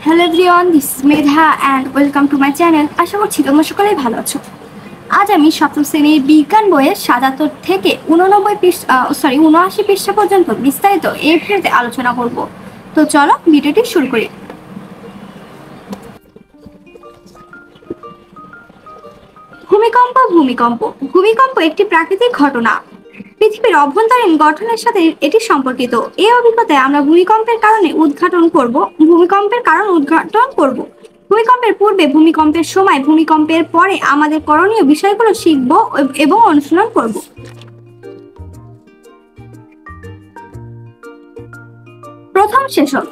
Hello everyone, this is Medha and welcome to my channel. আশা করছি তোমরা সকলেই ভালো আছো। আজ আমি সপ্তম শ্রেণীর বিজ্ঞান বইয়ের ৭৭ থেকে ৭৯ পৃষ্ঠা পর্যন্ত বিস্তারিত এই ভিডিওতে আলোচনা করব। তো চলো ভিডিওটি শুরু করি। ভূমিকম্প ভূমিকম্প ভূমিকম্প একটি প্রাকৃতিক ঘটনা। পৃথিবীর অভ্যন্তরীণ গঠনের সাথে এটি সম্পর্কিত। এই অভিজ্ঞতায় আমরা ভূমিকম্পের কারণ উদ্ঘাটন করব। ভূমিকম্পের পূর্বে, ভূমিকম্পের সময়, ভূমিকম্পের পরে আমাদের করণীয় বিষয়গুলো শিখব এবং অনুশীলন করব। প্রথম সেশন।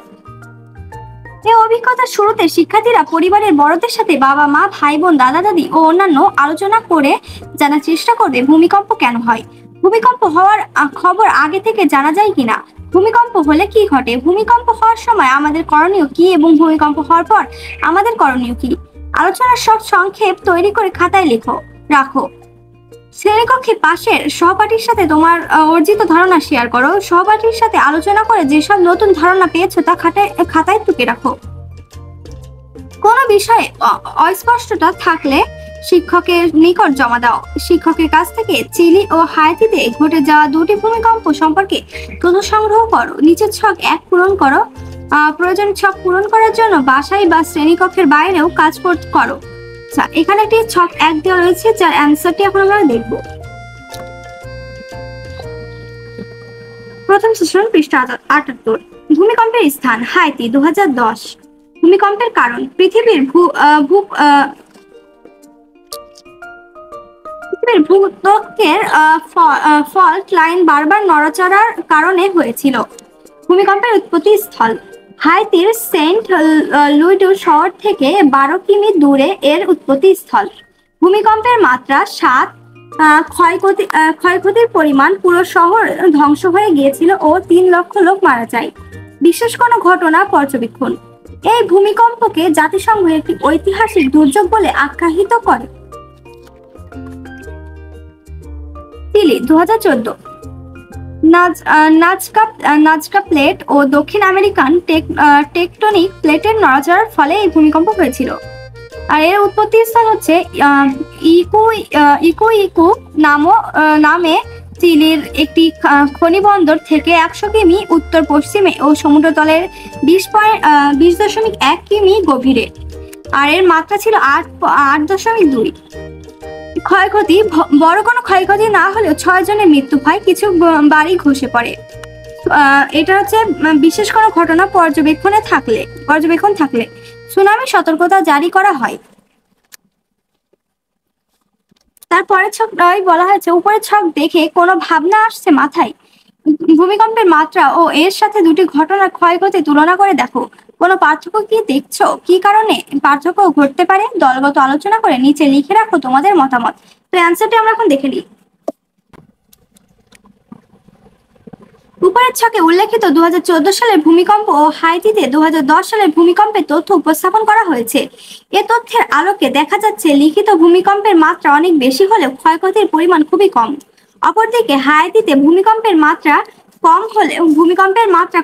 এই অভিজ্ঞতার শুরুতে শিক্ষার্থীরা পরিবারের বড়দের সাথে, বাবা মা, ভাই বোন, দাদা দাদি ও অন্যান্য আলোচনা করে জানার চেষ্টা করবে ভূমিকম্প কেন হয়, ভূমিকম্প হওয়ার খবর আগে থেকে জানা যায় কিনা, ভূমিকম্প হলে কি ঘটে, ভূমিকম্প হওয়ার সময় আমাদের করণীয় কি এবং ভূমিকম্প হওয়ার পর আমাদের করণীয় কি। আলোচনার সব সংক্ষেপ তৈরি করে খাতায় রাখো। শ্রেণীকক্ষে পাশের সহপাঠীর সাথে তোমার অর্জিত ধারণা শেয়ার করো। সহপাঠীর সাথে আলোচনা করে যেসব নতুন ধারণা পেয়েছো তা খাতায় টুকে রাখো। কোনো বিষয়ে অস্পষ্টতা থাকলে শিক্ষকের নিকট জমা দাও। শিক্ষকের কাছ থেকে চিলি ও হাইতিতে ঘটে যাওয়া দুটি ভূমিকম্প সম্পর্কে তথ্য সংগ্রহ করো। নিচের ছক 1 পূরণ করো। প্রয়োজনীয় ছক পূরণ করার জন্য বাসায় বা শ্রেণীকক্ষের বাইরেও কাজ করো। আচ্ছা, এখানে একটি ছক 1 দেওয়া রয়েছে, যার অ্যান্সারটি এখন আমরা দেখব। প্রথম সেশন, পৃষ্ঠা 78। ভূমিকম্পের স্থান হাইতি, 2010। ভূমিকম্পের কারণ পৃথিবীর ভূত্বকের ফল্ট লাইন বারবার নড়াচড়ার কারণে হয়েছিল। ভূমিকম্পের উৎপত্তি স্থল হাইতির সেন্ট লুইস শহর থেকে 12 কিমি দূরে এর উৎপত্তি স্থল। ভূমিকম্পের মাত্রা 7। ক্ষয়ক্ষতির পরিমাণ পুরো শহর ধ্বংস হয়ে গিয়েছিল ও 3 লক্ষ লোক মারা যায়। বিশেষ কোনো ঘটনা পর্যবেক্ষণ এই ভূমিকম্পকে জাতিসংঘ একটি ঐতিহাসিক দুর্যোগ বলে আখ্যায়িত করে। চিলি, 2014। নাজকা প্লেট ও দক্ষিণ আমেরিকান টেকটনিক প্লেটের নড়াচড়ার ফলে এই ভূমিকম্প হয়েছিল। আর এর উৎপত্তি স্থান হচ্ছে ইকু নামে চিলির একটি খনি বন্দর থেকে 100 কিমি উত্তর পশ্চিমে ও সমুদ্রতলের 20.1 কিমি গভীরে। আর এর মাত্রা ছিল 8.2। ক্ষয়ক্ষতি বড় কোনো ক্ষয়ক্ষতি না হলেও 6 জনের মৃত্যু হয়, কিছু বাড়ি খসে পড়ে। এটা হচ্ছে বিশেষ কোনো ঘটনা পর্যবেক্ষণ থাকলে সুনামি সতর্কতা জারি করা হয়। তারপরে ছকটাই বলা হয়েছে, উপরের ছক দেখে কোনো ভাবনা আসছে মাথায়? ভূমিকম্পের মাত্রা ও এর সাথে দুটি ঘটনার ক্ষয়ক্ষতি তুলনা করে দেখো। কোনো পার্থক্য কি দেখছো? কি কারণে পার্থক্য ঘটতে পারে? দলগত আলোচনা করে নিচে লিখে রাখো তোমাদের মতামত। তো অ্যান্সারটি আমরা এখন দেখে নিই। উপরের ছকে উল্লেখিত 2014 সালের ভূমিকম্প ও হাইতিতে 2010 সালের ভূমিকম্পের তথ্য উপস্থাপন করা হয়েছে। এ তথ্যের আলোকে দেখা যাচ্ছে লিখিত ভূমিকম্পের মাত্রা অনেক বেশি হলেও ক্ষয়ক্ষতির পরিমাণ খুবই কম। অপরদিকে হাইতিতে ভূমিকম্পের মাত্রা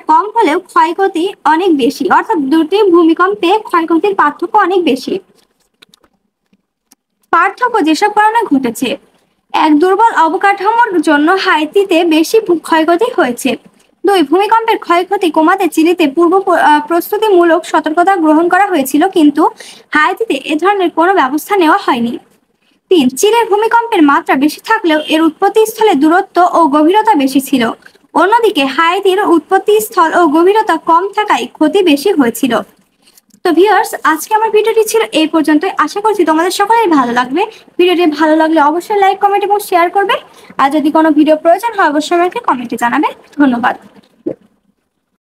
কম হলেও ক্ষয়ক্ষতি অনেক বেশি, অর্থাৎ দুটি ভূমিকম্পে ক্ষয়ক্ষতির পার্থক্য অনেক বেশি। পার্থক্য যেসব কারণে ঘটেছে: 1. দুর্বল অবকাঠামোর জন্য হাইতিতে বেশি ক্ষয়ক্ষতি হয়েছে। 2. ভূমিকম্পের ক্ষয়ক্ষতি কমাতে চিলিতে পূর্ব প্রস্তুতিমূলক সতর্কতা গ্রহণ করা হয়েছিল, কিন্তু হাইতিতে এ ধরনের কোনো ব্যবস্থা নেওয়া হয়নি। 3. চিলির ভূমিকম্পের মাত্রা বেশি থাকলেও এর উৎপত্তিস্থলে দূরত্ব ও গভীরতা বেশি ছিল। অন্যদিকে হাইতির উৎপত্তিস্থল ও গভীরতা কম থাকায় ক্ষতি বেশি হয়েছিল। তো ভিউয়ার্স, আজকে আমার ভিডিওটি ছিল এই পর্যন্তই। আশা করছি তোমাদের সকলেই ভালো লাগবে। ভিডিওটি ভালো লাগলে অবশ্যই লাইক, কমেন্ট এবং শেয়ার করবে। আর যদি কোনো ভিডিও প্রয়োজন হয় অবশ্যই আমাকে কমেন্টে জানাবে। ধন্যবাদ।